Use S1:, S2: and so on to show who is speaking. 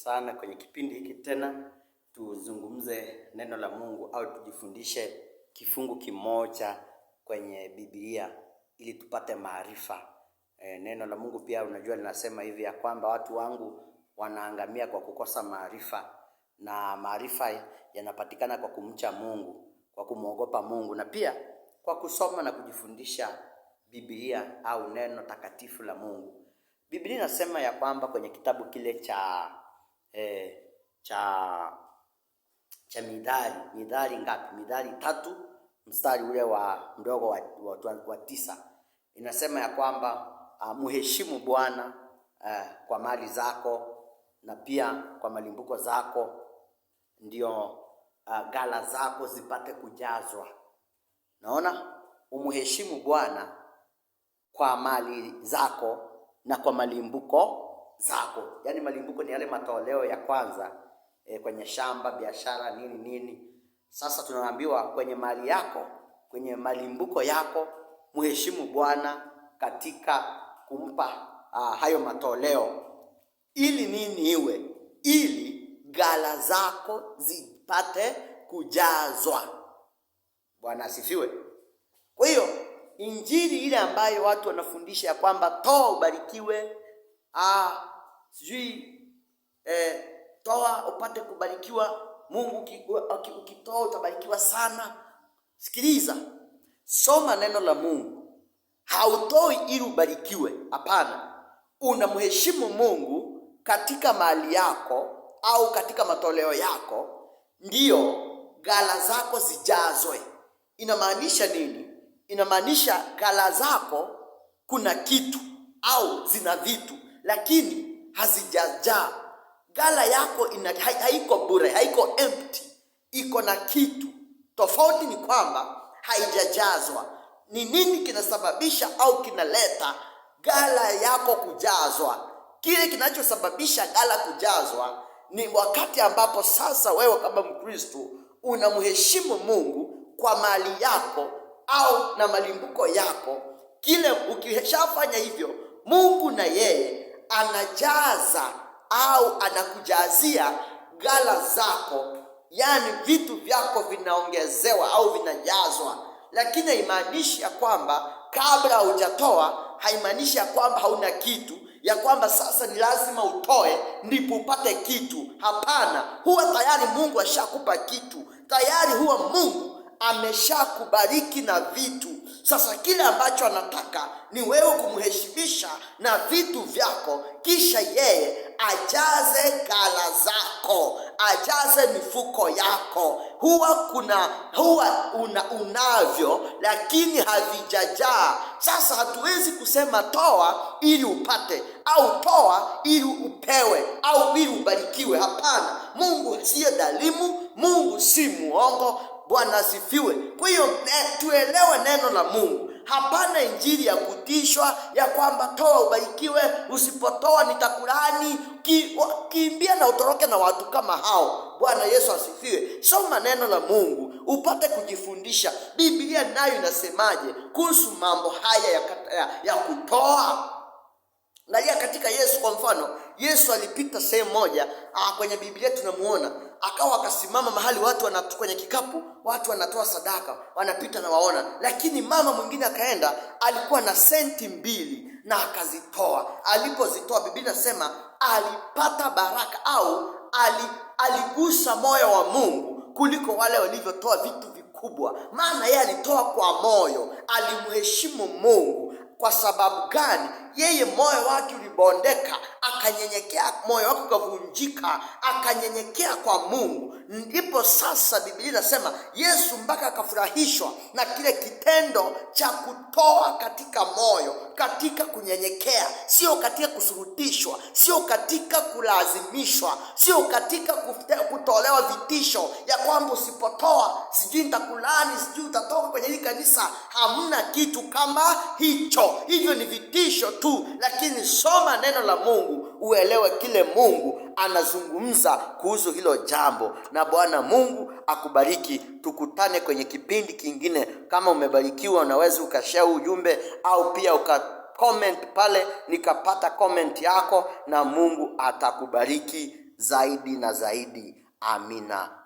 S1: sana kwenye kipindi hiki tena tuzungumze neno la Mungu au tujifundishe kifungu kimoja kwenye Biblia ili tupate maarifa. Neno la Mungu pia unajua linasema hivi ya kwamba watu wangu wanaangamia kwa kukosa maarifa, na maarifa yanapatikana kwa kumcha Mungu, kwa kumwogopa Mungu, na pia kwa kusoma na kujifundisha Biblia au neno takatifu la Mungu. Biblia inasema ya kwamba kwenye kitabu kile cha Mithali ngapi? Mithali 3 mstari ule wa mdogo wa 9. Inasema ya kwamba muheshimu Bwana kwa mali zako na pia kwa malimbuko zako, ndio ghala zako zipate kujazwa. Naona umuheshimu Bwana kwa mali zako na kwa malimbuko zako. Yaani malimbuko ni yale matoleo ya kwanza kwenye shamba, biashara, nini. Sasa tunaambiwa kwenye mali yako, kwenye malimbuko yako, muheshimu Bwana katika kumpa hayo matoleo. Ili nini iwe? Ili ghala zako zipate kujazwa. Bwana asifiwe. Kwa hiyo injili ile ambayo watu wanafundisha ya kwamba toa ubarikiwe, toa upate kubarikiwa, Mungu ukitoa utabarikiwa sana. Sikiliza, soma neno la Mungu. Hautoi ili ubarikiwe, hapana. Unamheshimu Mungu katika mali yako au katika matoleo yako, ndiyo ghala zako zijazwe. Inamaanisha nini? Inamaanisha ghala zako kuna kitu au zina vitu lakini hazijajaa. Ghala yako haiko bure, haiko empty, iko na kitu. Tofauti ni kwamba haijajazwa. Ni nini kinasababisha au kinaleta ghala yako kujazwa? Kile kinachosababisha ghala kujazwa ni wakati ambapo sasa wewe kama Mkristo unamheshimu Mungu kwa mali yako au na malimbuko yako. Kile ukishafanya hivyo, Mungu na yeye anajaza au anakujazia ghala zako, yani vitu vyako vinaongezewa au vinajazwa. Lakini haimaanishi ya kwamba kabla hujatoa, haimaanishi ya kwamba hauna kitu, ya kwamba sasa ni lazima utoe ndipo upate kitu. Hapana, huwa tayari Mungu ashakupa kitu. Tayari huwa Mungu ameshakubariki na vitu. Sasa kile ambacho anataka ni wewe kumheshimisha na vitu vyako, kisha yeye ajaze ghala zako, ajaze mifuko yako. Huwa unavyo lakini havijajaa. Sasa hatuwezi kusema toa ili upate au toa ili upewe au ili ubarikiwe. Hapana, Mungu siye dhalimu, Mungu si muongo. Bwana asifiwe. Kwa hiyo tuelewe neno la Mungu. Hapana injili ya kutishwa ya kwamba toa ubarikiwe, usipotoa nitakulaani. Kimbia na utoroke na watu kama hao. Bwana Yesu asifiwe. Soma neno la Mungu upate kujifundisha Biblia nayo inasemaje kuhusu mambo haya ya kutoa. Angalia katika Yesu kwa mfano. Yesu alipita sehemu moja kwenye Biblia tunamuona akasimama mahali watu kwenye kikapu watu wanatoa sadaka, wanapita na waona. Lakini mama mwingine akaenda, alikuwa na senti 2 na akazitoa. Alipozitoa, Biblia inasema alipata baraka au aligusa moyo wa Mungu kuliko wale walivyotoa vitu vikubwa. Maana yeye alitoa kwa moyo, alimheshimu Mungu. Kwa sababu gani? Yeye moyo wake ulibondeka, akanyenyekea, moyo wake ukavunjika, akanyenyekea kwa Mungu. Ndipo sasa Biblia inasema Yesu mpaka akafurahishwa na kile kitendo cha kutoa katika moyo, katika kunyenyekea, sio katika kusurutishwa, sio katika kulazimishwa, sio katika kutolewa vitisho ya kwamba usipotoa sijui nitakulani, sijui utatoka kwenye hili kanisa. Hamna kitu kama hicho. Hivyo ni vitisho tu. Lakini soma neno la Mungu uelewe kile Mungu anazungumza kuhusu hilo jambo. Na Bwana Mungu akubariki. Tukutane kwenye kipindi kingine. Kama umebarikiwa, unaweza ukashare ujumbe au pia comment pale nikapata comment yako, na Mungu atakubariki. zaidi na zaidi. Amina.